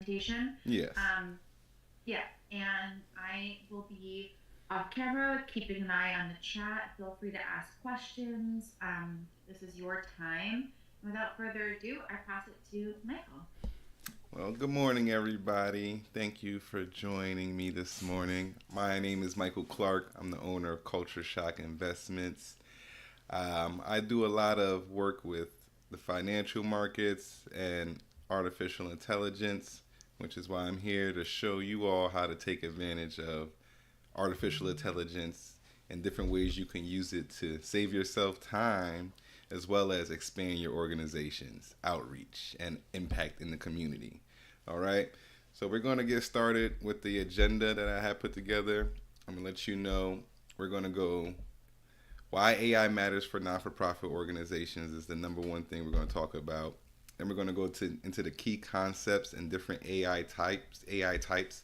presentation. Yes. Yeah, and I will be off camera, keeping an eye on the chat. Feel free to ask questions. This is your time. Without further ado, I pass it to Michael. Well, good morning, everybody. Thank you for joining me this morning. My name is Michael Clarke. I'm the owner of Culture Shock Investments. I do a lot of work with the financial markets and artificial intelligence, which is why I'm here to show you all how to take advantage of artificial intelligence and different ways you can use it to save yourself time as well as expand your organization's outreach and impact in the community. All right. So we're going to get started with the agenda that I have put together. I'm going to let you know we're going to go why AI matters for non-for-profit organizations is the number one thing we're going to talk about. And we're going to go into the key concepts and different AI types.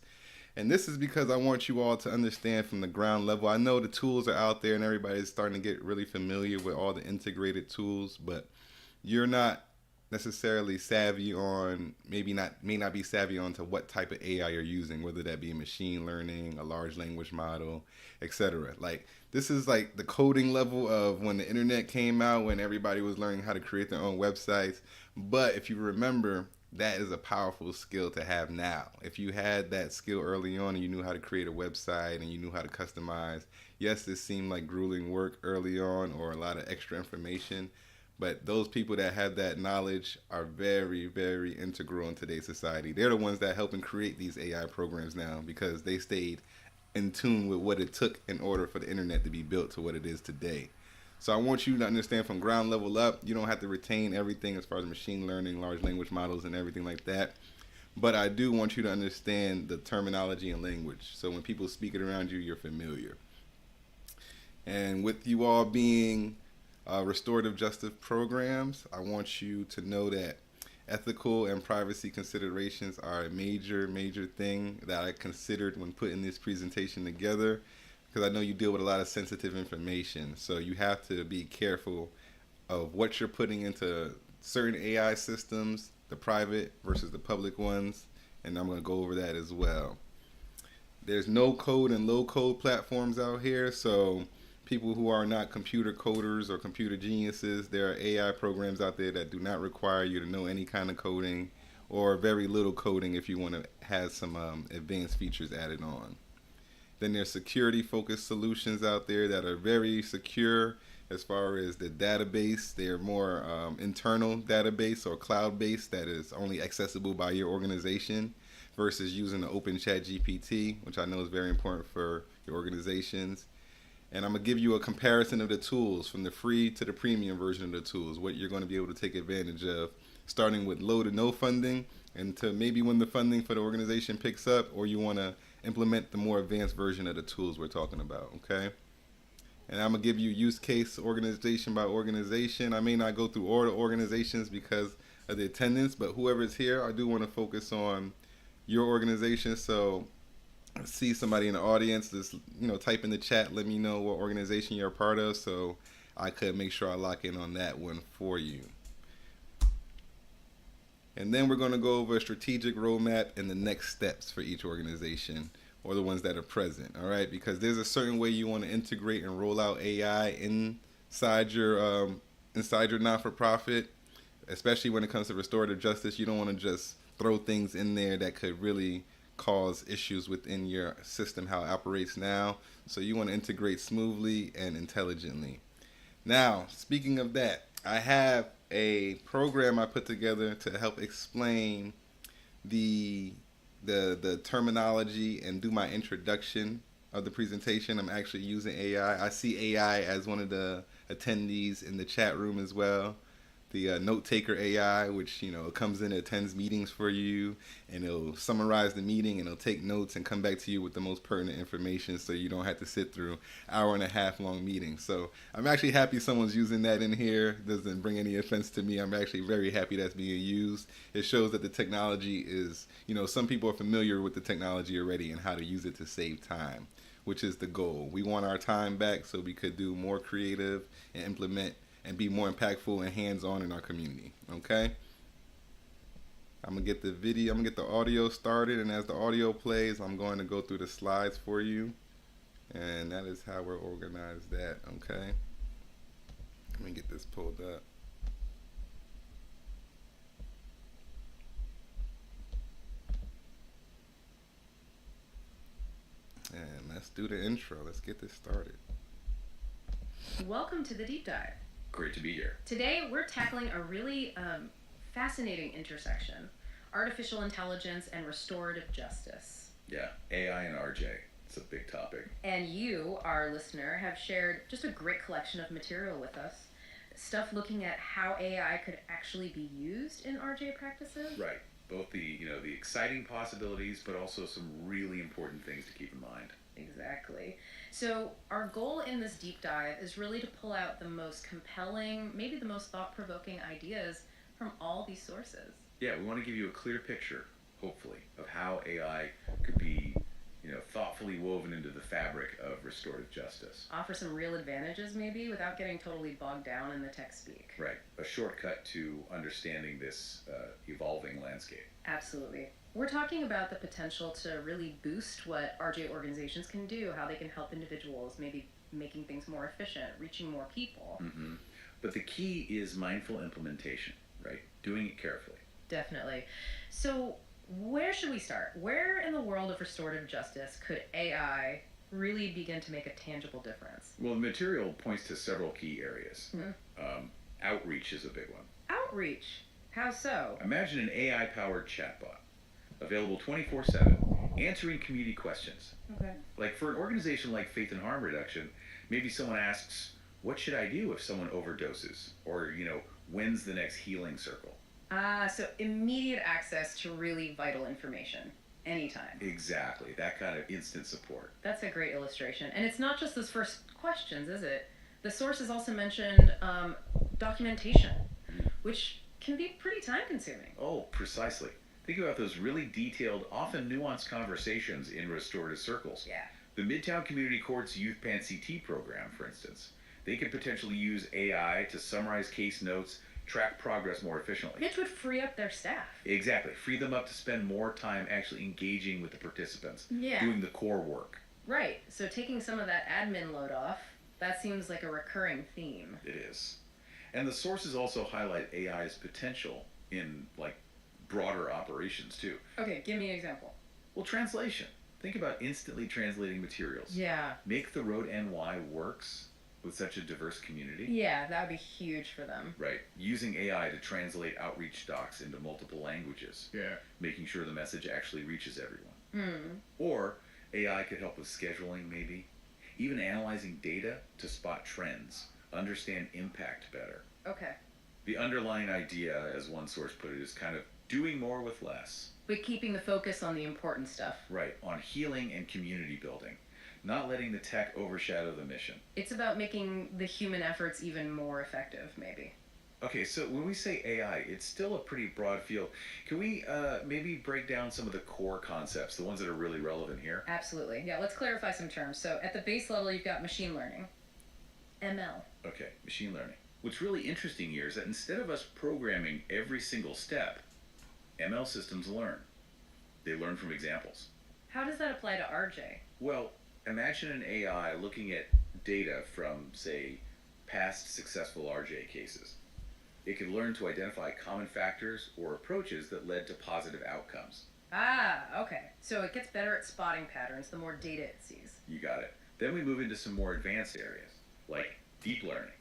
And this is because I want you all to understand from the ground level. I know the tools are out there and everybody's starting to get really familiar with all the integrated tools, but you're not necessarily savvy on may not be savvy on to what type of AI you're using, whether that be machine learning, a large language model, etc. Like this is like the coding level of when the internet came out, when everybody was learning how to create their own websites. But if you remember, that is a powerful skill to have now. If you had that skill early on and you knew how to create a website and you knew how to customize, yes, this seemed like grueling work early on or a lot of extra information, but those people that have that knowledge are very, very integral in today's society. They're the ones that help and create these AI programs now because they stayed in tune with what it took in order for the internet to be built to what it is today. So I want you to understand from ground level up, you don't have to retain everything as far as machine learning, large language models, and everything like that. But I do want you to understand the terminology and language. So when people speak it around you, you're familiar. And with you all being restorative justice programs, I want you to know that ethical and privacy considerations are a major, major thing that I considered when putting this presentation together because I know you deal with a lot of sensitive information. So you have to be careful of what you're putting into certain AI systems, the private versus the public ones, and I'm going to go over that as well. There's no code and low code platforms out here, so people who are not computer coders or computer geniuses, there are AI programs out there that do not require you to know any kind of coding or very little coding if you want to have some advanced features added on. Then there's security focused solutions out there that are very secure as far as the database. They're more internal database or cloud based that is only accessible by your organization versus using the open chat GPT, which I know is very important for your organizations. And I'm going to give you a comparison of the tools from the free to the premium version of the tools, what you're going to be able to take advantage of, starting with low to no funding, and to maybe when the funding for the organization picks up, or you want to implement the more advanced version of the tools we're talking about, okay? And I'm going to give you use case organization by organization. I may not go through all the organizations because of the attendance, but whoever's here, I do want to focus on your organization. So see somebody in the audience, just type in the chat, let me know what organization you're a part of, so I could make sure I lock in on that one for you. And then we're going to go over a strategic roadmap and the next steps for each organization or the ones that are present. All right, because there's a certain way you want to integrate and roll out AI inside your non-for-profit, especially when it comes to restorative justice. You don't want to just throw things in there that could really cause issues within your system, how it operates now. So you want to integrate smoothly and intelligently. Now, speaking of that, I have a program I put together to help explain the the terminology and do my introduction of the presentation. I'm actually using AI. I see AI as one of the attendees in the chat room as well. The note taker AI, which it comes in, it attends meetings for you, and it'll summarize the meeting, and it'll take notes and come back to you with the most pertinent information, so you don't have to sit through hour and a half long meetings. So I'm actually happy someone's using that in here. Doesn't bring any offense to me. I'm actually very happy that's being used. It shows that the technology is, some people are familiar with the technology already and how to use it to save time, which is the goal. We want our time back so we could do more creative and implement and be more impactful and hands-on in our community. Okay. I'm gonna get the video, I'm gonna get the audio started, and as the audio plays, I'm going to go through the slides for you, and that is how we're organized. That okay? Let me get this pulled up, and let's do the intro. Let's get this started. Welcome to the deep dive. Great to be here. Today we're tackling a really fascinating intersection: artificial intelligence and restorative justice. Yeah, AI and RJ. It's a big topic. And you, our listener, have shared just a great collection of material with us. Stuff looking at how AI could actually be used in RJ practices. Right. Both the exciting possibilities, but also some really important things to keep in mind. Exactly. So our goal in this deep dive is really to pull out the most compelling, maybe the most thought-provoking ideas from all these sources. Yeah, we want to give you a clear picture, hopefully, of how AI could be, thoughtfully woven into the fabric of restorative justice. Offer some real advantages, maybe, without getting totally bogged down in the tech speak. Right. A shortcut to understanding this evolving landscape. Absolutely. We're talking about the potential to really boost what RJ organizations can do, how they can help individuals, maybe making things more efficient, reaching more people. Mm-hmm. But the key is mindful implementation, right? Doing it carefully. Definitely. So, where should we start? Where in the world of restorative justice could AI really begin to make a tangible difference? Well, the material points to several key areas. Mm-hmm. Outreach is a big one. Outreach? How so? Imagine an AI-powered chatbot, available 24/7, answering community questions. Okay. Like for an organization like Faith and Harm Reduction, maybe someone asks, what should I do if someone overdoses? Or, when's the next healing circle? So immediate access to really vital information, anytime. Exactly, that kind of instant support. That's a great illustration. And it's not just those first questions, is it? The sources also mentioned documentation, which can be pretty time-consuming. Oh, precisely. Think about those really detailed, often nuanced conversations in restorative circles. Yeah. The Midtown Community Court's Youth Pan CT program, for instance, they could potentially use AI to summarize case notes, track progress more efficiently. Which would free up their staff. Exactly. Free them up to spend more time actually engaging with the participants, doing the core work. Right. So taking some of that admin load off, that seems like a recurring theme. It is. And the sources also highlight AI's potential in, broader operations, too. Okay, give me an example. Well, translation. Think about instantly translating materials. Yeah. Make the Road NY works with such a diverse community. Yeah, that would be huge for them. Right. Using AI to translate outreach docs into multiple languages. Yeah. Making sure the message actually reaches everyone. Hmm. Or AI could help with scheduling, maybe. Even analyzing data to spot trends, understand impact better. Okay. The underlying idea, as one source put it, is kind of doing more with less. But keeping the focus on the important stuff. Right, on healing and community building. Not letting the tech overshadow the mission. It's about making the human efforts even more effective, maybe. Okay, so when we say AI, it's still a pretty broad field. Can we maybe break down some of the core concepts, the ones that are really relevant here? Absolutely. Yeah, let's clarify some terms. So at the base level, you've got machine learning, ML. Okay, machine learning. What's really interesting here is that instead of us programming every single step, ML systems learn. They learn from examples. How does that apply to RJ? Well, imagine an AI looking at data from, say, past successful RJ cases. It could learn to identify common factors or approaches that led to positive outcomes. Ah, okay. So it gets better at spotting patterns the more data it sees. You got it. Then we move into some more advanced areas, like deep learning,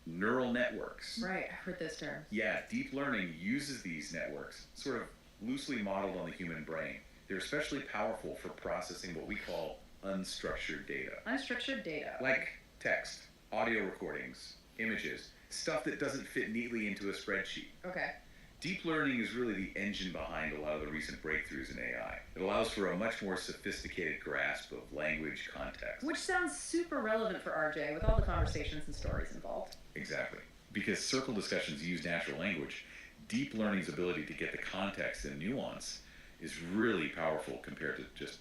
neural networks. Right, I've heard those terms. Yeah, deep learning uses these networks, sort of loosely modeled on the human brain. They're especially powerful for processing what we call unstructured data. Unstructured data. Like text, audio recordings, images, stuff that doesn't fit neatly into a spreadsheet. Okay. Deep learning is really the engine behind a lot of the recent breakthroughs in AI. It allows for a much more sophisticated grasp of language context. Which sounds super relevant for RJ with all the conversations and stories involved. Exactly. Because circle discussions use natural language, deep learning's ability to get the context and nuance is really powerful compared to just,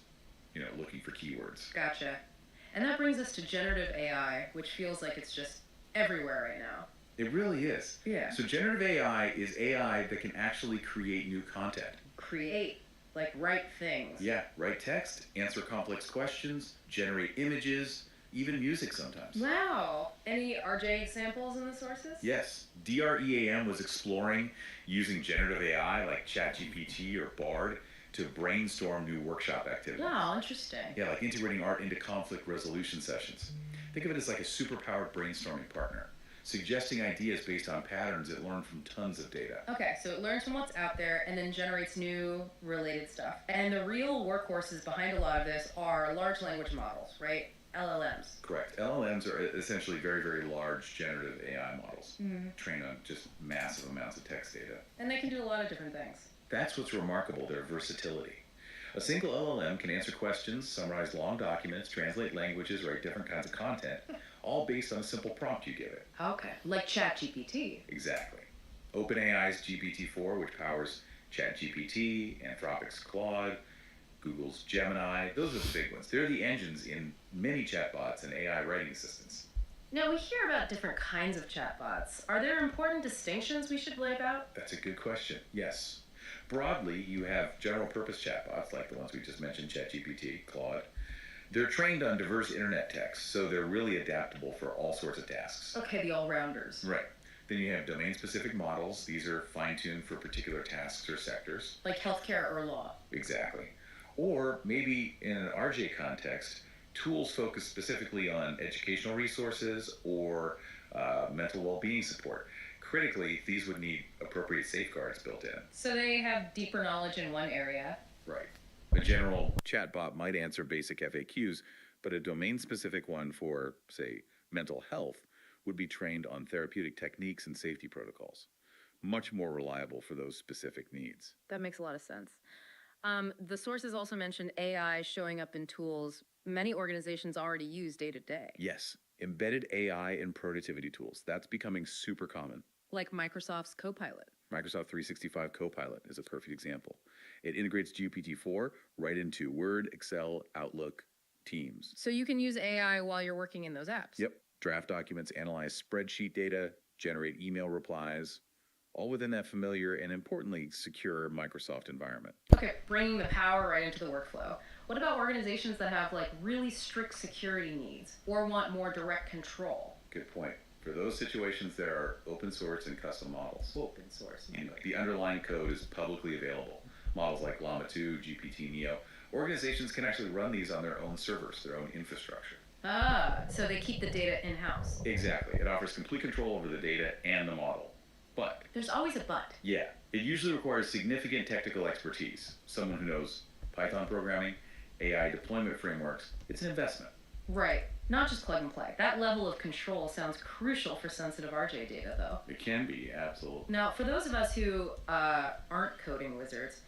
looking for keywords. Gotcha. And that brings us to generative AI, which feels like it's just everywhere right now. It really is. Yeah. So generative AI is AI that can actually create new content. Create, like write things. Yeah, write text, answer complex questions, generate images, even music sometimes. Wow. Any RJ examples in the sources? Yes, DREAM was exploring using generative AI like ChatGPT or Bard to brainstorm new workshop activities. Wow, interesting. Yeah, like integrating art into conflict resolution sessions. Think of it as like a superpowered brainstorming partner, suggesting ideas based on patterns it learned from tons of data. Okay, so it learns from what's out there and then generates new related stuff. And the real workhorses behind a lot of this are large language models, right? LLMs. Correct. LLMs are essentially very, very large generative AI models, trained on just massive amounts of text data. And they can do a lot of different things. That's what's remarkable, their versatility. A single LLM can answer questions, summarize long documents, translate languages, write different kinds of content, all based on a simple prompt you give it. Okay, like ChatGPT. Exactly. OpenAI's GPT-4, which powers ChatGPT, Anthropic's Claude, Google's Gemini, those are the big ones. They're the engines in many chatbots and AI writing assistants. Now, we hear about different kinds of chatbots. Are there important distinctions we should lay out? That's a good question. Yes. Broadly, you have general-purpose chatbots, like the ones we just mentioned, ChatGPT, Claude. They're trained on diverse internet texts, so they're really adaptable for all sorts of tasks. Okay, the all-rounders. Right. Then you have domain-specific models. These are fine-tuned for particular tasks or sectors. Like healthcare or law. Exactly. Or maybe in an RJ context, tools focus specifically on educational resources or mental well-being support. Critically, these would need appropriate safeguards built in. So they have deeper knowledge in one area. Right. A general chatbot might answer basic FAQs, but a domain-specific one for, say, mental health would be trained on therapeutic techniques and safety protocols. Much more reliable for those specific needs. That makes a lot of sense. The sources also mentioned AI showing up in tools many organizations already use day to day. Yes, embedded AI in productivity tools. That's becoming super common. Like Microsoft's Copilot. Microsoft 365 Copilot is a perfect example. It integrates GPT-4 right into Word, Excel, Outlook, Teams. So you can use AI while you're working in those apps. Yep. Draft documents, analyze spreadsheet data, generate email replies, all within that familiar and importantly secure Microsoft environment. Okay, bringing the power right into the workflow. What about organizations that have like really strict security needs or want more direct control? Good point. For those situations, there are open source and custom models. Open source. And the underlying code is publicly available. Models like Llama 2, GPT-Neo. Organizations can actually run these on their own servers, their own infrastructure. Ah, so they keep the data in-house. Exactly. It offers complete control over the data and the model. But There's always a but. yeah, it usually requires significant technical expertise. Someone who knows Python programming, AI deployment frameworks. It's an investment. Right. Not just plug and play. That level of control sounds crucial for sensitive RJ data, though. It can be, absolutely. Now, for those of us who aren't coding wizards,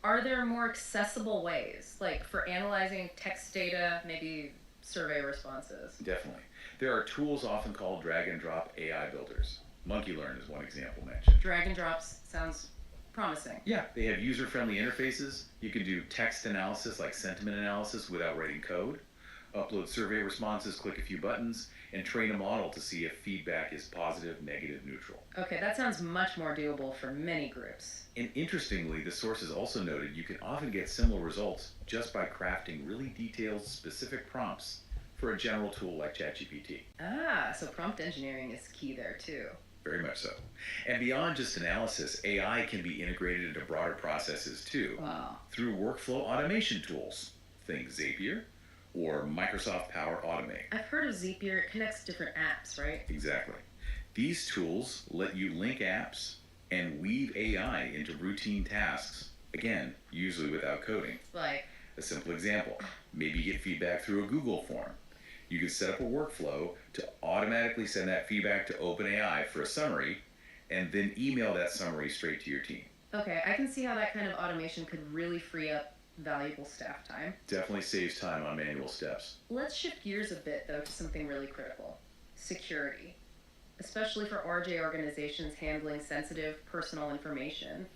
are there more accessible ways, like for analyzing text data, maybe survey responses? Definitely. There are tools often called drag and drop AI builders. MonkeyLearn is one example mentioned. Drag and drops sounds promising. Yeah, they have user-friendly interfaces. You can do text analysis like sentiment analysis without writing code. Upload survey responses, click a few buttons, and train a model to see if feedback is positive, negative, neutral. Okay, that sounds much more doable for many groups. And interestingly, the sources also noted you can often get similar results just by crafting really detailed, specific prompts for a general tool like ChatGPT. Ah, so prompt engineering is key there too. Very much so. And beyond just analysis, AI can be integrated into broader processes too. Wow. Through workflow automation tools. Think Zapier or Microsoft Power Automate. I've heard of Zapier. It connects different apps, right? Exactly. These tools let you link apps and weave AI into routine tasks, again, usually without coding. Like, A simple example, maybe you get feedback through a Google form. You can set up a workflow to automatically send that feedback to OpenAI for a summary, and then email that summary straight to your team. okay, I can see how that kind of automation could really free up valuable staff time. Definitely saves time on manual steps. Let's shift gears a bit, though, to something really critical. Security. Especially for RJ organizations handling sensitive personal information.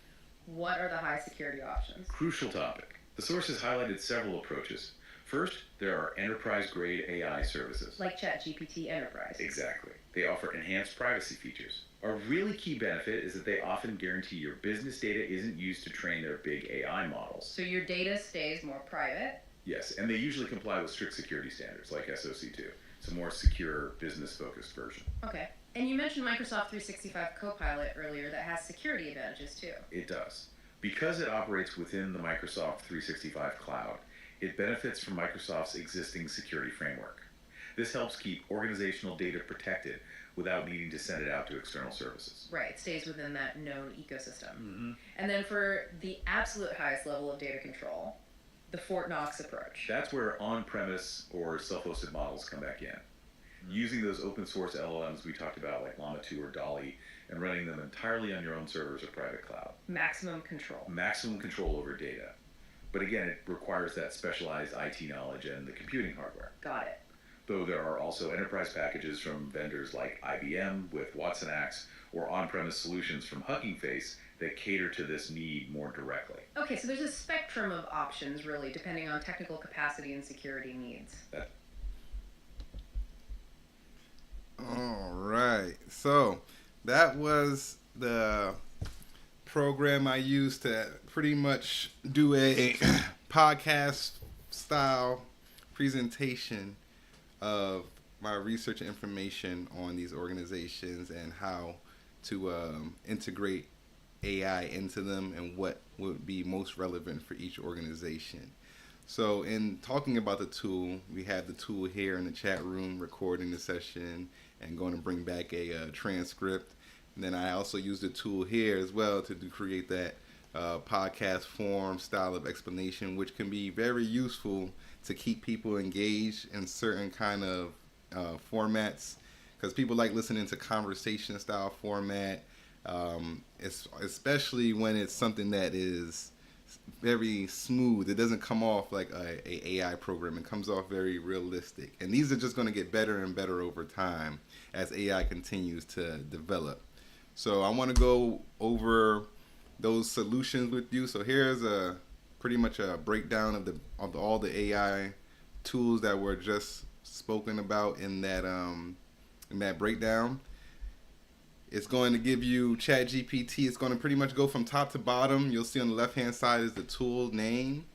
What are the high security options? Crucial topic. The sources highlighted several approaches. First, there are enterprise-grade AI services. Like ChatGPT Enterprise. Exactly. They offer enhanced privacy features. A really key benefit is that they often guarantee your business data isn't used to train their big AI models. So your data stays more private? Yes, and they usually comply with strict security standards like SOC 2. It's a more secure, business-focused version. Okay. And you mentioned Microsoft 365 Copilot earlier that has security advantages too. It does. Because it operates within the Microsoft 365 cloud, it benefits from Microsoft's existing security framework. This helps keep organizational data protected without needing to send it out to external services. Right, it stays within that known ecosystem. Mm-hmm. And then for the absolute highest level of data control, the Fort Knox approach. That's where on-premise or self-hosted models come back in. Using those open source LLMs we talked about, like Llama 2 or DALL-E, and running them entirely on your own servers or private cloud. Maximum control. Maximum control over data. But again, it requires that specialized IT knowledge and the computing hardware. Got it. Though there are also enterprise packages from vendors like IBM with watsonx or on-premise solutions from Hugging Face that cater to this need more directly. Okay, so there's a spectrum of options really depending on technical capacity and security needs. All right. So that was the program I used to pretty much do a podcast style presentation of my research and information on these organizations and how to integrate AI into them and what would be most relevant for each organization. So in talking about the tool, we have the tool here in the chat room recording the session and going to bring back a transcript. And then I also use the tool here as well to create that podcast form style of explanation, which can be very useful to keep people engaged in certain kind of formats, because people like listening to conversation style format, especially when it's something that is very smooth. It doesn't come off like a AI program. It comes off very realistic. And these are just going to get better and better over time as AI continues to develop. So I want to go over those solutions with you. So here's a pretty much a breakdown of all the AI tools that were just spoken about in that breakdown. It's going to give you ChatGPT. It's going to pretty much go from top to bottom. You'll see on the left-hand side is the tool name.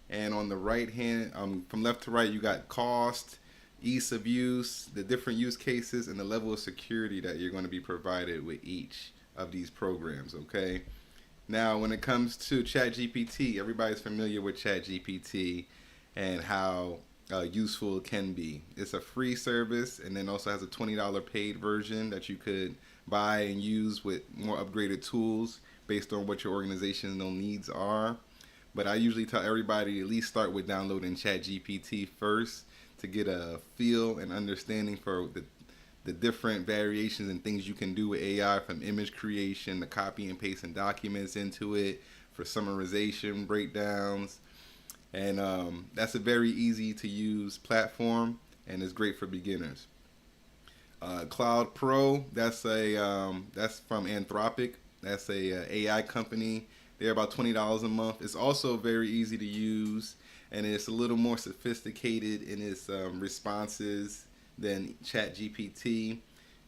And on the right-hand, from left to right, you got cost, ease of use, the different use cases, and the level of security that you're going to be provided with each of these programs, okay? Now, when it comes to ChatGPT, everybody's familiar with ChatGPT and how useful it can be. It's a free service, and then also has a $20 paid version that you could buy and use with more upgraded tools based on what your organization's needs are. But I usually tell everybody to at least start with downloading ChatGPT first to get a feel and understanding for the different variations and things you can do with AI, from image creation to copy and pasting documents into it, for summarization, breakdowns. And that's a very easy to use platform, and it's great for beginners. Cloud Pro, that's from Anthropic. That's a AI company. They're about $20 a month. It's also very easy to use, and it's a little more sophisticated in its responses than ChatGPT.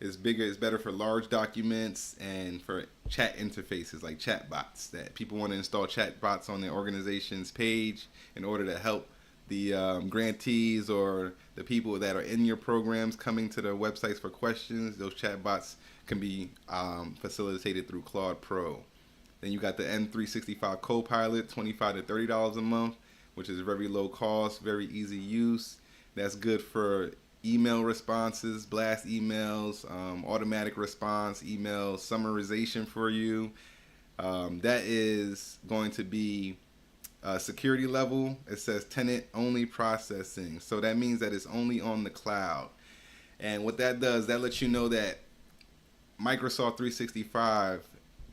It's bigger. It's better for large documents and for chat interfaces like chatbots. That people want to install chatbots on their organization's page in order to help the grantees or the people that are in your programs coming to the websites for questions. Those chatbots can be facilitated through Claude Pro. Then you got the M365 Copilot, $25 to $30 a month, which is very low cost, very easy use. That's good for email responses, blast emails, automatic response, email summarization for you. That is going to be security level. It says tenant only processing. So that means that it's only on the cloud. And what that does, that lets you know that Microsoft 365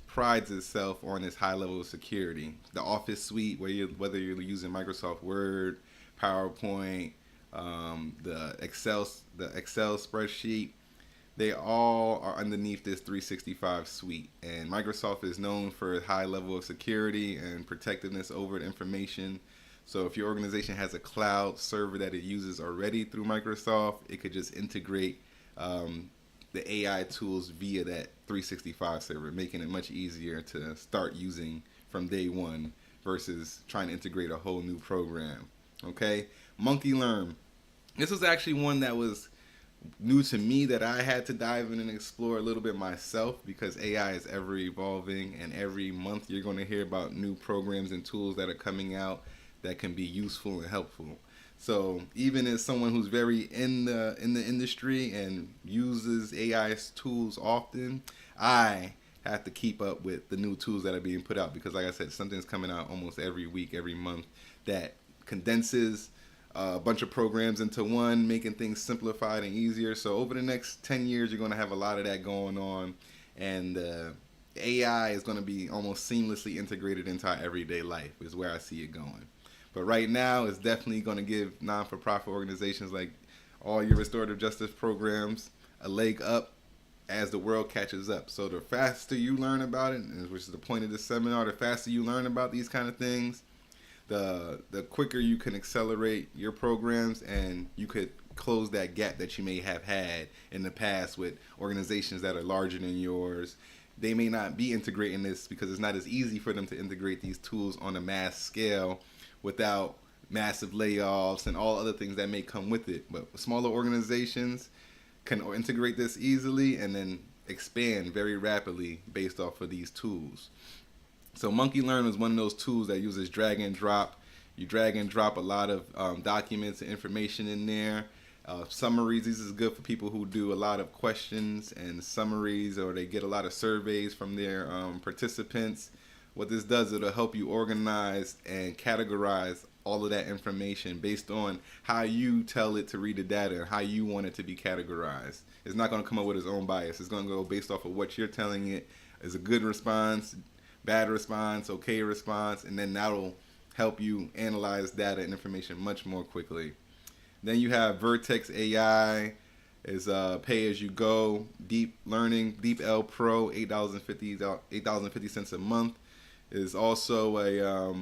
prides itself on its high level of security. The Office suite, whether you're using Microsoft Word, PowerPoint, the Excel spreadsheet, they all are underneath this 365 suite. And Microsoft is known for a high level of security and protectiveness over the information. So if your organization has a cloud server that it uses already through Microsoft, it could just integrate the AI tools via that 365 server, making it much easier to start using from day one versus trying to integrate a whole new program. Okay, Monkey Learn. This was actually one that was new to me that I had to dive in and explore a little bit myself because AI is ever evolving, and every month you're going to hear about new programs and tools that are coming out that can be useful and helpful. So even as someone who's very in the industry and uses AI tools often, I have to keep up with the new tools that are being put out because, like I said, something's coming out almost every week, every month that condenses a bunch of programs into one, making things simplified and easier. So over the next 10 years, you're going to have a lot of that going on, and AI is going to be almost seamlessly integrated into our everyday life is where I see it going. But right now, it's definitely going to give non-for-profit organizations like all your restorative justice programs a leg up as the world catches up. So the faster you learn about it, which is the point of this seminar, the faster you learn about these kind of things, the quicker you can accelerate your programs, and you could close that gap that you may have had in the past with organizations that are larger than yours. They may not be integrating this because it's not as easy for them to integrate these tools on a mass scale without massive layoffs and all other things that may come with it. But smaller organizations can integrate this easily and then expand very rapidly based off of these tools. So Monkey Learn is one of those tools that uses drag and drop. You drag and drop a lot of documents and information in there. Summaries, this is good for people who do a lot of questions and summaries, or they get a lot of surveys from their participants. What this does, it'll help you organize and categorize all of that information based on how you tell it to read the data and how you want it to be categorized. It's not going to come up with its own bias. It's going to go based off of what you're telling it is a good response, bad response, okay response, and then that'll help you analyze data and information much more quickly. Then you have Vertex AI, is pay as you go. Deep Learning, Deep L Pro, $8.50 a month, is also a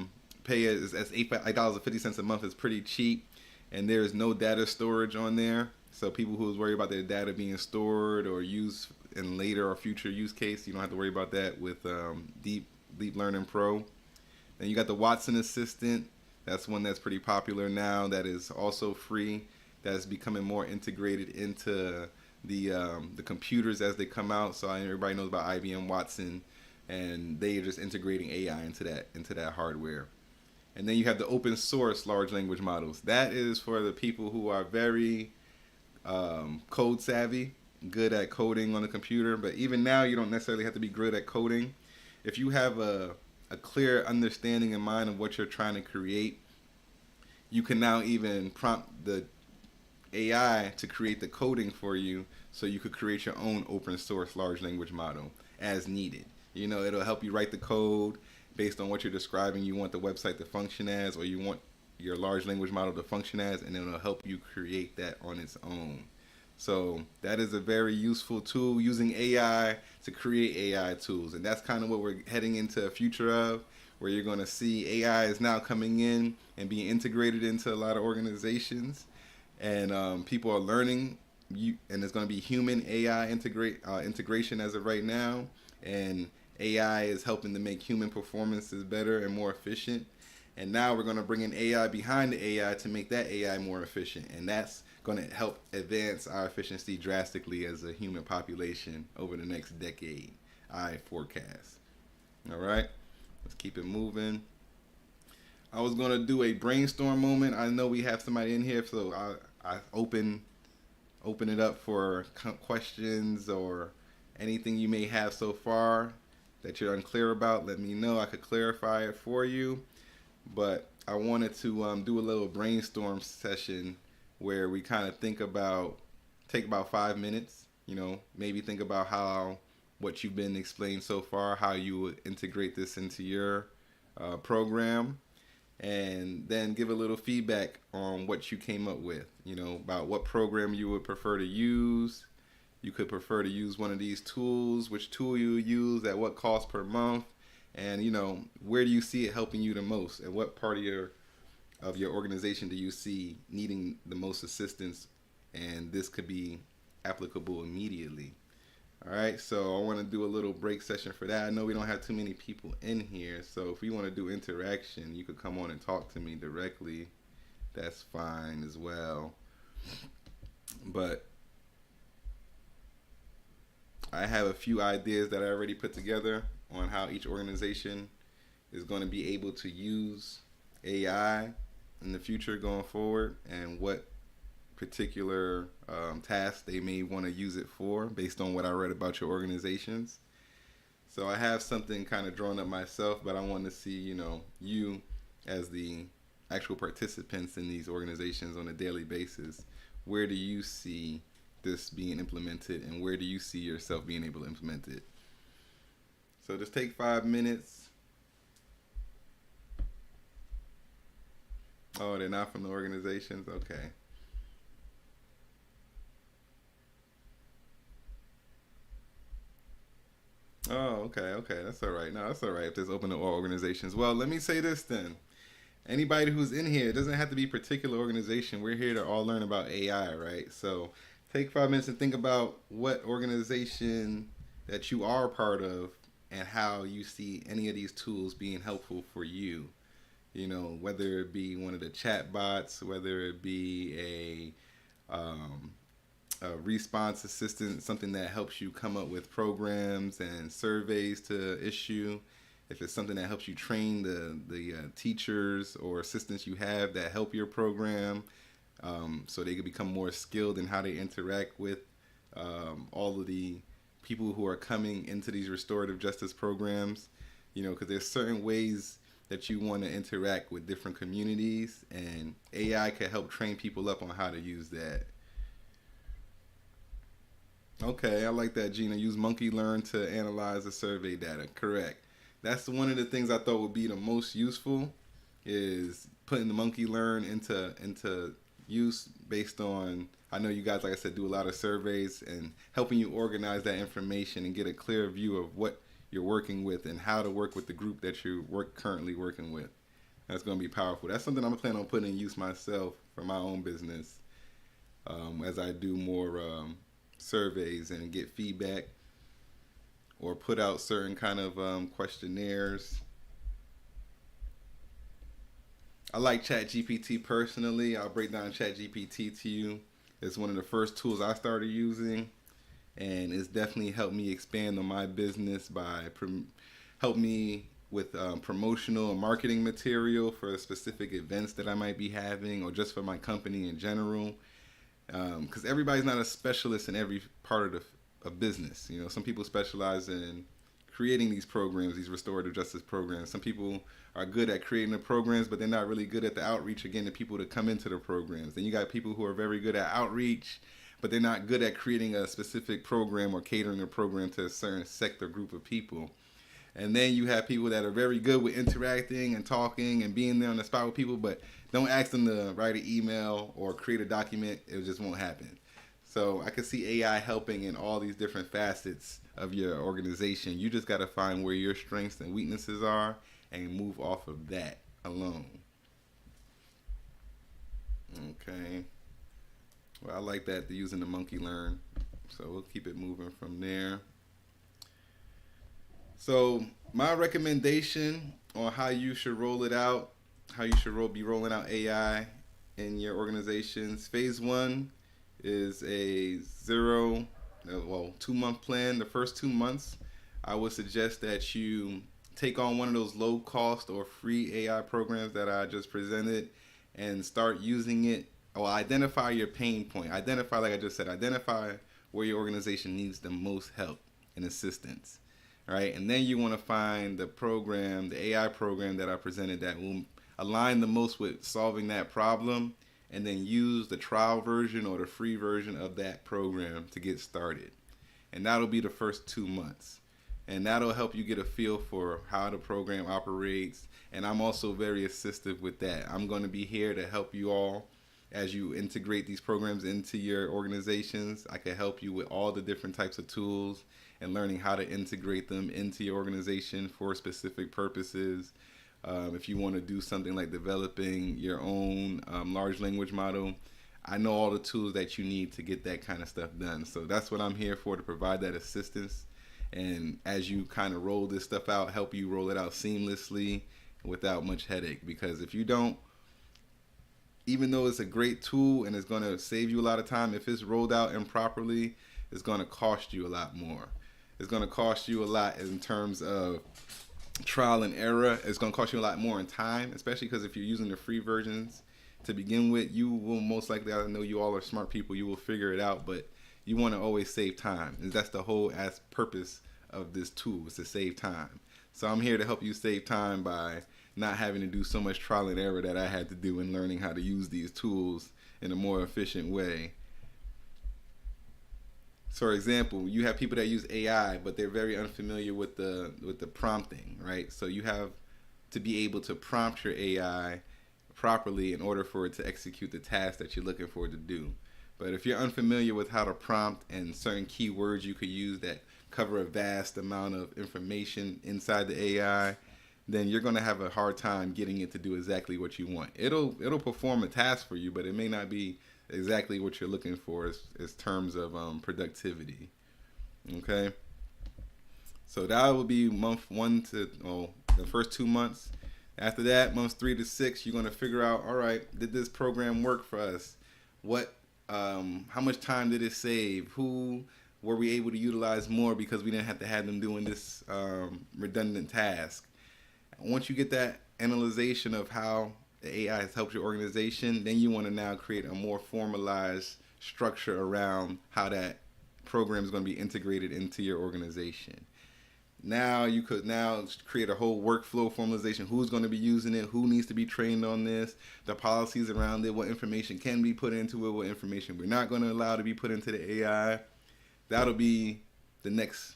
pay as $8.50 a month is pretty cheap, and there is no data storage on there. So people who is worried about their data being stored or used in later or future use case, you don't have to worry about that with Deep Learning Pro. Then you got the Watson Assistant. That's one that's pretty popular now. That is also free. That's becoming more integrated into the computers as they come out. So everybody knows about IBM Watson, and they are just integrating AI into that hardware. And then you have the open source large language models. That is for the people who are very code savvy, good at coding on the computer. But even now, you don't necessarily have to be good at coding. If you have a clear understanding in mind of what you're trying to create, you can now even prompt the AI to create the coding for you, so you could create your own open source large language model as needed. You know, it'll help you write the code based on what you're describing you want the website to function as, or you want your large language model to function as, and it'll help you create that on its own. So that is a very useful tool, using AI to create AI tools. And that's kind of what we're heading into a future of, where you're going to see AI is now coming in and being integrated into a lot of organizations. And people are learning, and there's going to be human AI integration as of right now. And AI is helping to make human performances better and more efficient. And now we're going to bring in AI behind the AI to make that AI more efficient. And that's going to help advance our efficiency drastically as a human population over the next decade, I forecast. All right, let's keep it moving. I was going to do a brainstorm moment. I know we have somebody in here, so I open it up for questions or anything you may have so far that you're unclear about. Let me know. I could clarify it for you. But I wanted to do a little brainstorm session where we kind of take about 5 minutes, maybe think about what you've been explained so far, how you would integrate this into your program, and then give a little feedback on what you came up with, about what program you would prefer to use. You could prefer to use one of these tools, which tool you would use, at what cost per month, and where do you see it helping you the most, and what part of your of your organization do you see needing the most assistance, and this could be applicable immediately. All right, so I want to do a little break session for that. I know we don't have too many people in here, so if we want to do interaction, you could come on and talk to me directly. That's fine as well. But I have a few ideas that I already put together on how each organization is going to be able to use AI in the future going forward, and what particular tasks they may want to use it for based on what I read about your organizations. So I have something kind of drawn up myself, but I want to see, you as the actual participants in these organizations on a daily basis. Where do you see this being implemented, and where do you see yourself being able to implement it? So just take 5 minutes. Oh, they're not from the organizations? Okay. Oh, okay. That's all right. No, that's all right if there's open to all organizations. Well, let me say this then. Anybody who's in here, it doesn't have to be a particular organization. We're here to all learn about AI, right? So take 5 minutes and think about what organization that you are a part of and how you see any of these tools being helpful for you. Whether it be one of the chat bots, whether it be a response assistant, something that helps you come up with programs and surveys to issue. If it's something that helps you train the teachers or assistants you have that help your program, so they can become more skilled in how they interact with all of the people who are coming into these restorative justice programs. Because there's certain ways that you want to interact with different communities, and AI can help train people up on how to use that. Okay, I like that, Gina. Use Monkey Learn to analyze the survey data. Correct. That's one of the things I thought would be the most useful, is putting the Monkey Learn into use based on, I know you guys, like I said, do a lot of surveys, and helping you organize that information and get a clear view of what you're working with and how to work with the group that you're currently working with. That's going to be powerful. That's something I'm planning on putting in use myself for my own business, as I do more surveys and get feedback, or put out certain kind of questionnaires. I like ChatGPT personally. I'll break down ChatGPT to you. It's one of the first tools I started using, and it's definitely helped me expand on my business by help me with promotional and marketing material for specific events that I might be having, or just for my company in general. Because everybody's not a specialist in every part of business. Some people specialize in creating these programs, these restorative justice programs. Some people are good at creating the programs, but they're not really good at the outreach, again, the people to come into the programs. Then you got people who are very good at outreach, but they're not good at creating a specific program or catering a program to a certain sector group of people. And then you have people that are very good with interacting and talking and being there on the spot with people, but don't ask them to write an email or create a document. It just won't happen. So I can see AI helping in all these different facets of your organization. You just got to find where your strengths and weaknesses are and move off of that alone. Okay. Well, I like that, using the Monkey Learn. So we'll keep it moving from there. So my recommendation on how you should roll it out, how you should be rolling out AI in your organizations. Phase 1 is a 2-month plan. The first 2 months, I would suggest that you take on one of those low cost or free AI programs that I just presented and start using it. Or identify your pain point. Like I just said, identify where your organization needs the most help and assistance. Right? And then you want to find the program, the AI program that I presented that will align the most with solving that problem, and then use the trial version or the free version of that program to get started. And that'll be the first 2 months. And that'll help you get a feel for how the program operates. And I'm also very assistive with that. I'm going to be here to help you all as you integrate these programs into your organizations. I can help you with all the different types of tools and learning how to integrate them into your organization for specific purposes. If you want to do something like developing your own large language model, I know all the tools that you need to get that kind of stuff done. So that's what I'm here for, to provide that assistance. And as you kind of roll this stuff out, help you roll it out seamlessly without much headache. Because if you don't, even though it's a great tool and it's going to save you a lot of time, if it's rolled out improperly, it's going to cost you a lot more. It's going to cost you a lot in terms of trial and error. It's going to cost you a lot more in time, especially because if you're using the free versions to begin with, you will most likely, I know you all are smart people, you will figure it out, but you want to always save time. And that's the whole purpose of this tool, is to save time. So I'm here to help you save time by not having to do so much trial and error that I had to do in learning how to use these tools in a more efficient way. So, for example, you have people that use AI, but they're very unfamiliar with the prompting, right? So you have to be able to prompt your AI properly in order for it to execute the task that you're looking for it to do. But if you're unfamiliar with how to prompt and certain keywords you could use that cover a vast amount of information inside the AI, then you're going to have a hard time getting it to do exactly what you want. It'll perform a task for you, but it may not be exactly what you're looking for as terms of productivity. Okay, so that will be month 1 to the first 2 months. After that, months 3 to 6, you're going to figure out, all right, did this program work for us? How much time did it save? Who were we able to utilize more because we didn't have to have them doing this redundant task? Once you get that analyzation of how the AI has helped your organization, then you want to now create a more formalized structure around how that program is going to be integrated into your organization. Now you could create a whole workflow formalization. Who's going to be using it? Who needs to be trained on this? The policies around it. What information can be put into it? What information we're not going to allow to be put into the AI? That'll be the next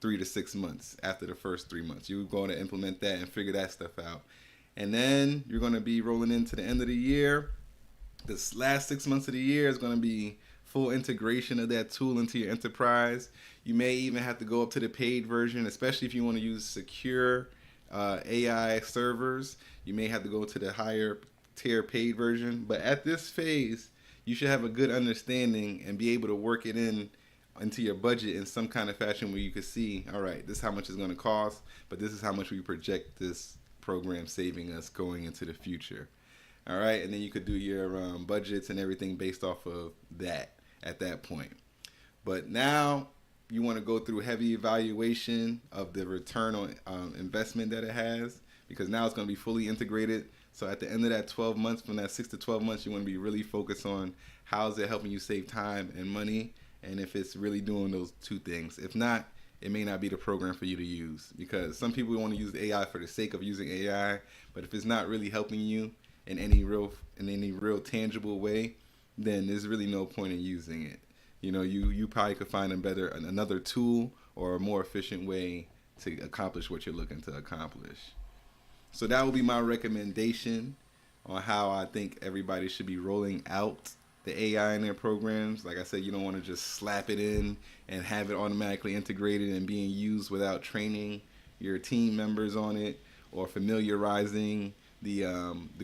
3 to 6 months after the first 3 months. You're going to implement that and figure that stuff out. And then you're going to be rolling into the end of the year. This last 6 months of the year is going to be full integration of that tool into your enterprise. You may even have to go up to the paid version, especially if you want to use secure AI servers. You may have to go to the higher tier paid version. But at this phase, you should have a good understanding and be able to work it into your budget in some kind of fashion where you can see, all right, this is how much it's going to cost, but this is how much we project this program saving us going into the future. All right, and then you could do your budgets and everything based off of that at that point. But now you want to go through heavy evaluation of the return on investment that it has, because now it's going to be fully integrated. So at the end of that 12 months, from that 6 to 12 months, you want to be really focused on how is it helping you save time and money, and if it's really doing those two things. If not, it may not be the program for you to use, because some people want to use AI for the sake of using AI, but if it's not really helping you in any real tangible way, then there's really no point in using it. You know, you probably could find another tool or a more efficient way to accomplish what you're looking to accomplish. So that would be my recommendation on how I think everybody should be rolling out the AI in their programs. Like I said, you don't want to just slap it in and have it automatically integrated and being used without training your team members on it or familiarizing the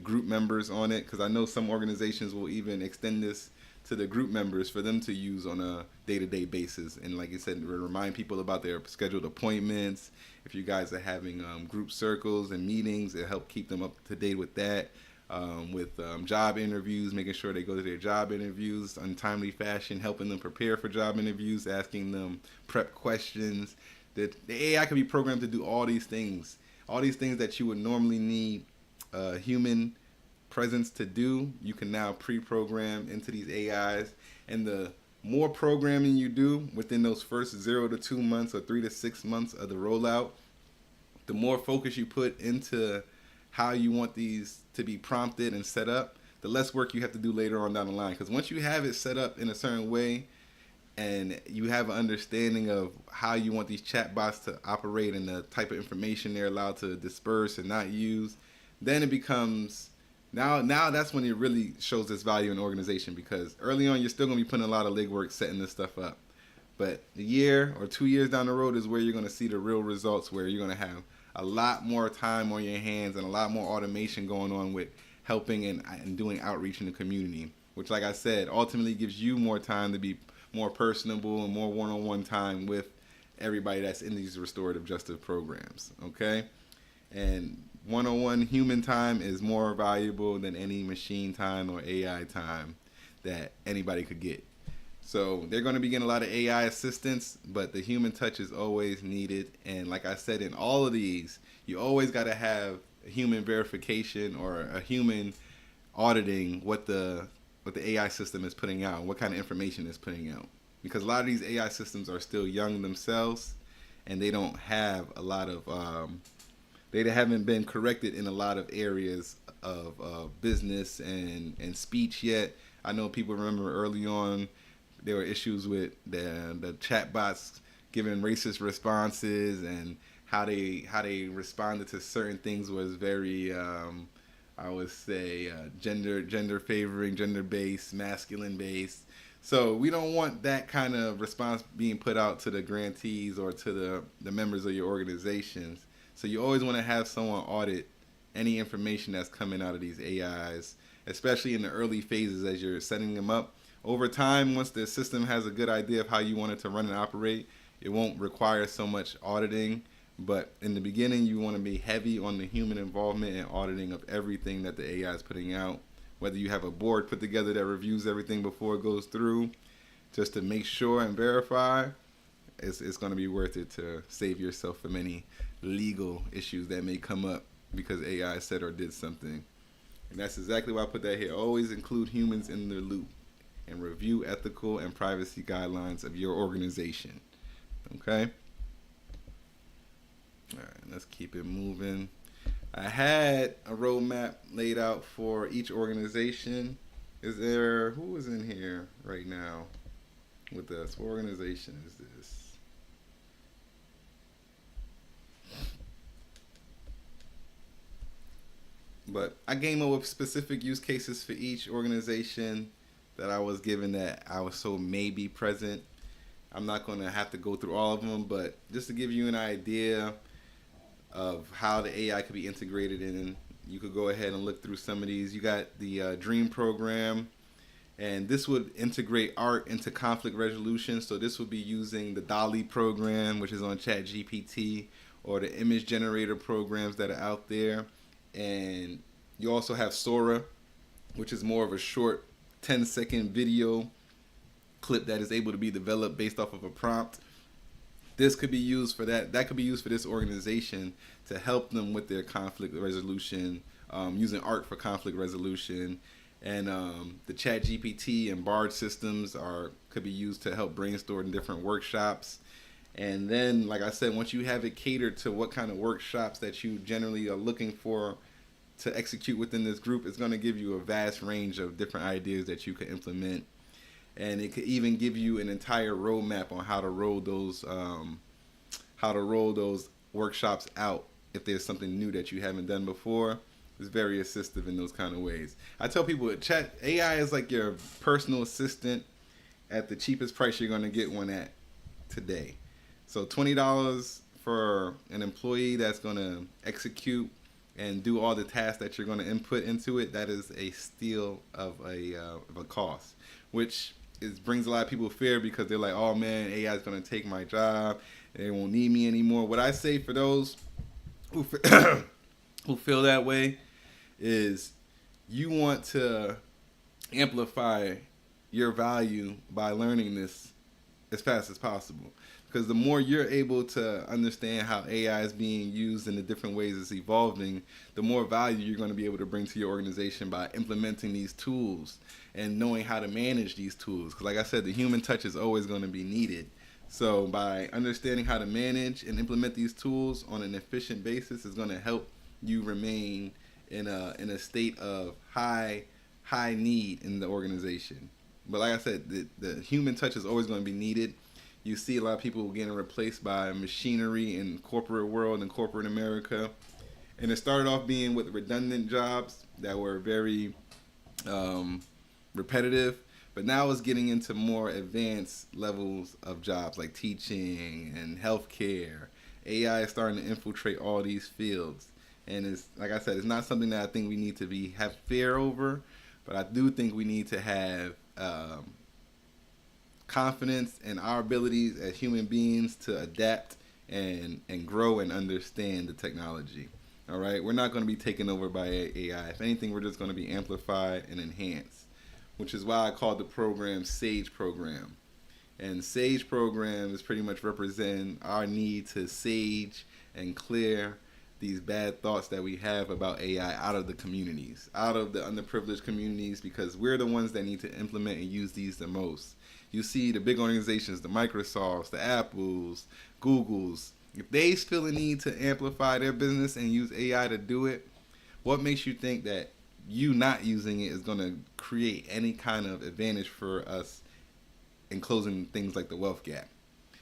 group members on it, because I know some organizations will even extend this to the group members for them to use on a day-to-day basis. And like I said, remind people about their scheduled appointments. If you guys are having group circles and meetings, it help keep them up to date with that. With job interviews, making sure they go to their job interviews in timely fashion, helping them prepare for job interviews, asking them prep questions. The AI can be programmed to do all these things that you would normally need human presence to do. You can now pre-program into these AIs, and the more programming you do within those first 0 to 2 months or 3 to 6 months of the rollout, the more focus you put into how you want these to be prompted and set up, the less work you have to do later on down the line. Because once you have it set up in a certain way and you have an understanding of how you want these chatbots to operate and the type of information they're allowed to disperse and not use, then it becomes, now that's when it really shows its value in the organization, because early on you're still going to be putting a lot of legwork setting this stuff up. But a year or 2 years down the road is where you're going to see the real results, where you're going to have a lot more time on your hands and a lot more automation going on with helping and doing outreach in the community, which, like I said, ultimately gives you more time to be more personable and more one-on-one time with everybody that's in these restorative justice programs. Okay, and one-on-one human time is more valuable than any machine time or AI time that anybody could get. So they're going to be getting a lot of AI assistance, but the human touch is always needed. And like I said, in all of these, you always got to have a human verification or a human auditing what the AI system is putting out, what kind of information it's putting out. Because a lot of these AI systems are still young themselves, and they don't have a lot of they haven't been corrected in a lot of areas of business and speech yet. I know people remember early on there were issues with the chatbots giving racist responses, and how they responded to certain things was very I would say gender favoring, gender based, masculine based. So we don't want that kind of response being put out to the grantees or to the members of your organizations. So you always want to have someone audit any information that's coming out of these AIs, especially in the early phases as you're setting them up. Over time, once the system has a good idea of how you want it to run and operate, it won't require so much auditing. But in the beginning, you want to be heavy on the human involvement and auditing of everything that the AI is putting out. Whether you have a board put together that reviews everything before it goes through, just to make sure and verify, it's going to be worth it to save yourself from any legal issues that may come up because AI said or did something. And that's exactly why I put that here. Always include humans in the loop and review ethical and privacy guidelines of your organization. Okay? All right, let's keep it moving. I had a roadmap laid out for each organization. Who is in here right now with us? What organization is this? But I came up with specific use cases for each organization that I was given that I was so maybe present. I'm not going to have to go through all of them, but just to give you an idea of how the AI could be integrated in, you could go ahead and look through some of these. You got the DREAM program, and this would integrate art into conflict resolution. So this would be using the DALI program, which is on ChatGPT, or the image generator programs that are out there. And you also have Sora, which is more of a short 10-second video clip that is able to be developed based off of a prompt. This could be used for that. That could be used for this organization to help them with their conflict resolution, using art for conflict resolution. And the ChatGPT and Bard systems could be used to help brainstorm different workshops. And then, like I said, once you have it catered to what kind of workshops that you generally are looking for to execute within this group, it's going to give you a vast range of different ideas that you can implement. And it could even give you an entire roadmap on how to roll those workshops out if there's something new that you haven't done before. It's very assistive in those kind of ways. I tell people, AI is like your personal assistant at the cheapest price you're going to get one at today. So $20 for an employee that's going to execute and do all the tasks that you're going to input into it, that is a steal of a cost, which brings a lot of people fear because they're like, oh man, AI is going to take my job. They won't need me anymore. What I say for those who feel that way is you want to amplify your value by learning this as fast as possible. Because the more you're able to understand how AI is being used in the different ways it's evolving, the more value you're going to be able to bring to your organization by implementing these tools and knowing how to manage these tools. Because like I said, the human touch is always going to be needed. So by understanding how to manage and implement these tools on an efficient basis is going to help you remain in a state of high need in the organization. But like I said, the human touch is always going to be needed. You see a lot of people getting replaced by machinery in corporate world and corporate America. And it started off being with redundant jobs that were very repetitive. But now it's getting into more advanced levels of jobs like teaching and healthcare AI is starting to infiltrate all these fields. And it's like I said, it's not something that I think we need to have fear over, but I do think we need to have confidence in our abilities as human beings to adapt and grow and understand the technology. All right, we're not going to be taken over by AI. If anything, we're just going to be amplified and enhanced, which is why I called the program S.A.G.E program. And S.A.G.E program is pretty much representing our need to sage and clear these bad thoughts that we have about AI out of the communities, out of the underprivileged communities, because we're the ones that need to implement and use these the most. You see the big organizations, the Microsofts, the Apples, Googles, if they feel a need to amplify their business and use AI to do it, what makes you think that you not using it is going to create any kind of advantage for us in closing things like the wealth gap,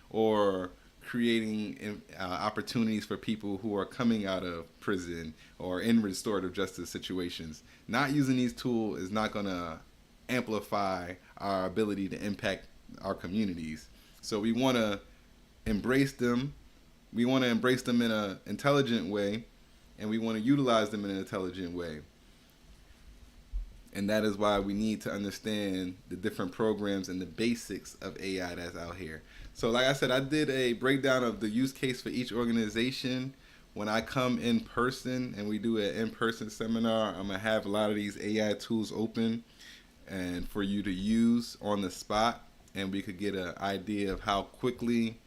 or creating opportunities for people who are coming out of prison or in restorative justice situations? Not using these tools is not going to amplify our ability to impact our communities. So we want to embrace them. We want to embrace them in an intelligent way, and we want to utilize them in an intelligent way. And that is why we need to understand the different programs and the basics of AI that's out here. So like I said, I did a breakdown of the use case for each organization. When I come in person and we do an in-person seminar, I'm going to have a lot of these AI tools open and for you to use on the spot, and we could get an idea of how quickly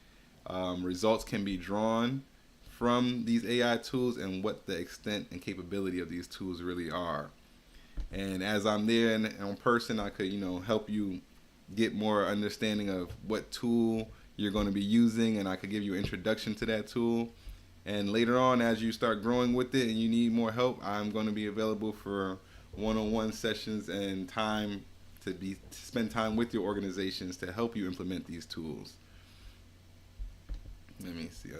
results can be drawn from these AI tools and what the extent and capability of these tools really are. And as I'm there in person, I could, help you get more understanding of what tool you're going to be using, and I could give you an introduction to that tool. And later on, as you start growing with it and you need more help, I'm going to be available for one-on-one sessions and time to spend time with your organizations to help you implement these tools. Let me see,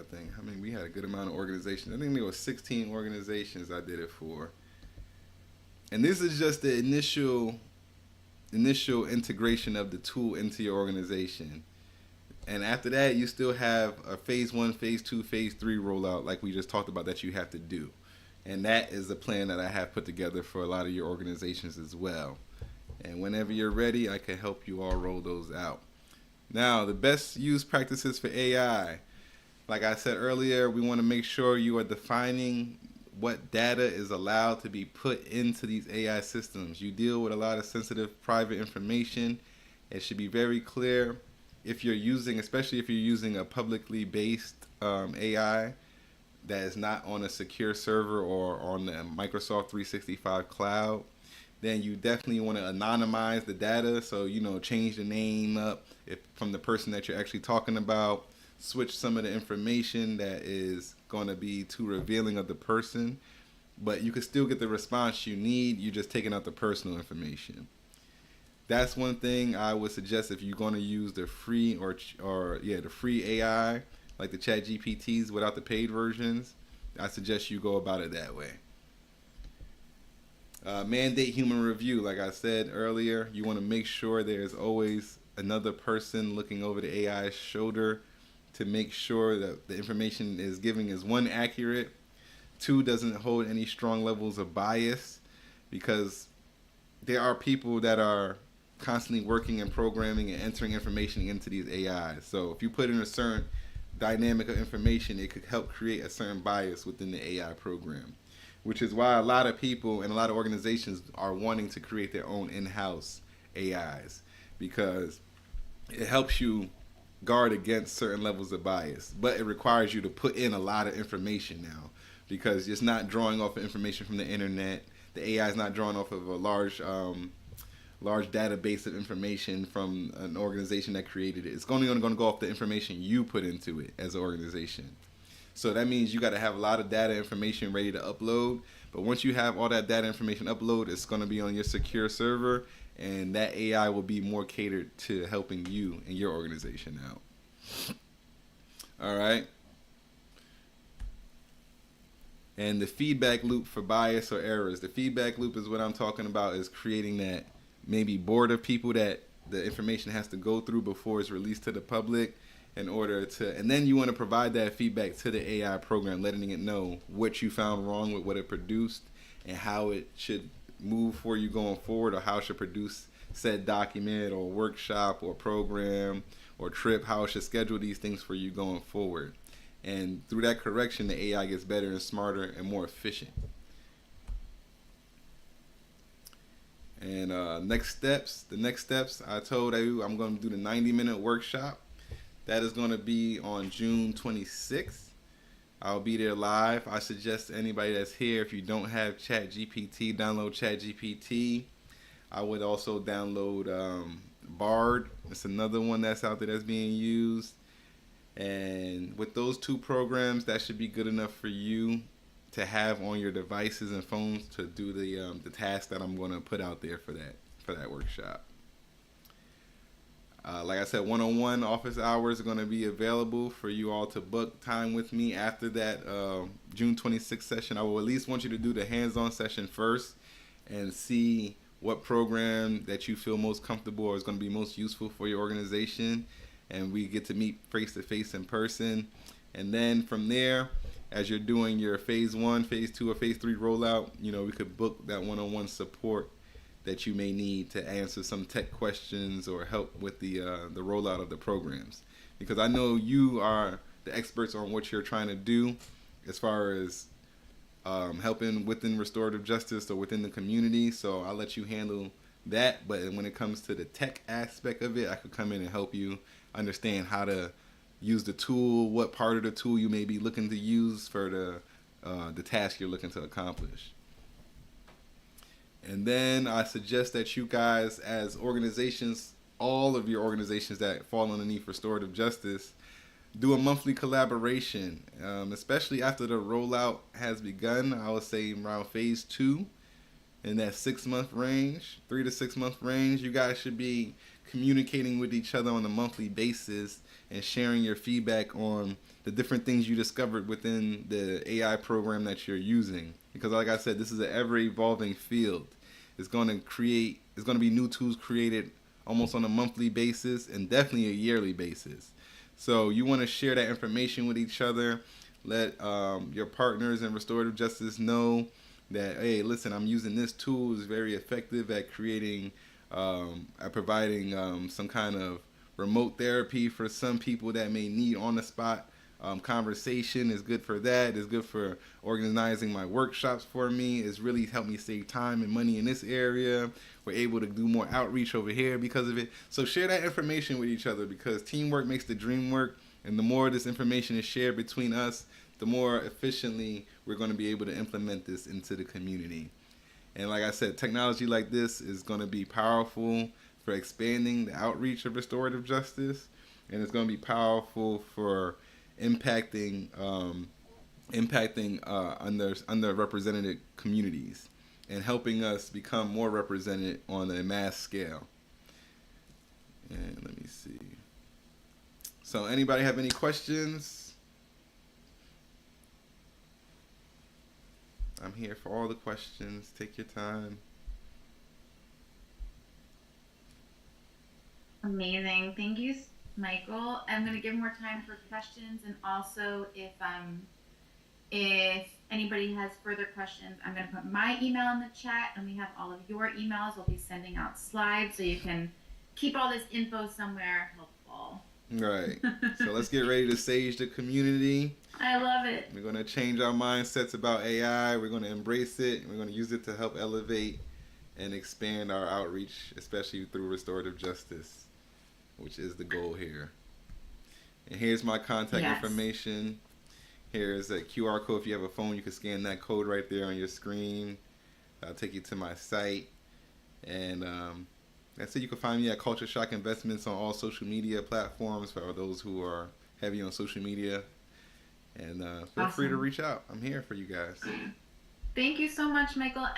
we had a good amount of organizations. I think there were 16 organizations I did it for. And this is just the initial integration of the tool into your organization. And after that, you still have a phase 1, phase 2, phase 3 rollout like we just talked about that you have to do. And that is the plan that I have put together for a lot of your organizations as well. And whenever you're ready, I can help you all roll those out. Now, the best use practices for AI. Like I said earlier, we want to make sure you are defining what data is allowed to be put into these AI systems. You deal with a lot of sensitive private information. It should be very clear if you're using, especially if you're using a publicly based AI that is not on a secure server or on the Microsoft 365 cloud, then you definitely want to anonymize the data. So, change the name up from the person that you're actually talking about. Switch some of the information that is going to be too revealing of the person, but you can still get the response you need. You're just taking out the personal information. That's one thing I would suggest if you're going to use the free the free AI, like the ChatGPTs without the paid versions. I suggest you go about it that way. Mandate human review. Like I said earlier, you want to make sure there's always another person looking over the AI's shoulder to make sure that the information is giving is 1, accurate, 2, doesn't hold any strong levels of bias, because there are people that are constantly working and programming and entering information into these AIs. So if you put in a certain dynamic of information, it could help create a certain bias within the AI program, which is why a lot of people and a lot of organizations are wanting to create their own in-house AIs, because it helps you guard against certain levels of bias, but it requires you to put in a lot of information now, because it's not drawing off of information from the internet. The AI is not drawing off of a large database of information from an organization that created it. It's only going to go off the information you put into it as an organization. So that means you got to have a lot of data information ready to upload. But once you have all that data information uploaded, it's going to be on your secure server, and that AI will be more catered to helping you and your organization out. All right. And the feedback loop for bias or errors. The feedback loop is what I'm talking about, is creating that maybe board of people that the information has to go through before it's released to the public. in order to, and then you want to provide that feedback to the AI program, letting it know what you found wrong with what it produced and how it should move for you going forward, or how it should produce said document or workshop or program or trip, how it should schedule these things for you going forward. And through that correction, the AI gets better and smarter and more efficient. And the next steps, I told you I'm going to do the 90-minute workshop. That is going to be on June 26th. I'll be there live. I suggest anybody that's here, if you don't have ChatGPT, download ChatGPT. I would also download Bard. It's another one that's out there that's being used. And with those two programs, that should be good enough for you to have on your devices and phones to do the task that I'm going to put out there for that workshop. Like I said, one-on-one office hours are going to be available for you all to book time with me after that June 26th session. I will at least want you to do the hands-on session first and see what program that you feel most comfortable or is going to be most useful for your organization. And we get to meet face-to-face in person. And then from there, as you're doing your phase 1, phase 2, or phase 3 rollout, we could book that one-on-one support that you may need to answer some tech questions or help with the rollout of the programs. Because I know you are the experts on what you're trying to do as far as helping within restorative justice or within the community. So I'll let you handle that. But when it comes to the tech aspect of it, I could come in and help you understand how to use the tool, what part of the tool you may be looking to use for the task you're looking to accomplish. And then I suggest that you guys, as organizations, all of your organizations that fall underneath restorative justice, do a monthly collaboration, especially after the rollout has begun. I would say around phase 2, in that 6-month range, 3 to 6 month range, you guys should be communicating with each other on a monthly basis and sharing your feedback on the different things you discovered within the AI program that you're using. Because like I said, this is an ever-evolving field. It's going to be new tools created almost on a monthly basis and definitely a yearly basis. So you want to share that information with each other. Let your partners in restorative justice know that, hey, listen, I'm using this tool. It's very effective at providing some kind of remote therapy for some people that may need on-the-spot conversation. Is good for that. It's good for organizing my workshops for me. It's really helped me save time and money in this area. We're able to do more outreach over here because of it. So share that information with each other, because teamwork makes the dream work. And the more this information is shared between us, the more efficiently we're going to be able to implement this into the community. And like I said, technology like this is going to be powerful for expanding the outreach of restorative justice, and it's going to be powerful for impacting underrepresented communities and helping us become more represented on a mass scale. And let me see. So anybody have any questions? I'm here for all the questions. Take your time. Amazing. Thank you, Michael. I'm going to give more time for questions, and also if anybody has further questions, I'm going to put my email in the chat, and we have all of your emails. We'll be sending out slides so you can keep all this info somewhere helpful. Right. So let's get ready to sage the community. I love it. We're going to change our mindsets about AI. We're going to embrace it. We're going to use it to help elevate and expand our outreach, especially through restorative justice, which is the goal here. And here's my contact information. Here's a QR code. If you have a phone, you can scan that code right there on your screen. I'll take you to my site. And that's it. You can find me at Culture Shock Investments on all social media platforms for those who are heavy on social media. And feel free to reach out. I'm here for you guys. Thank you so much, Michael. And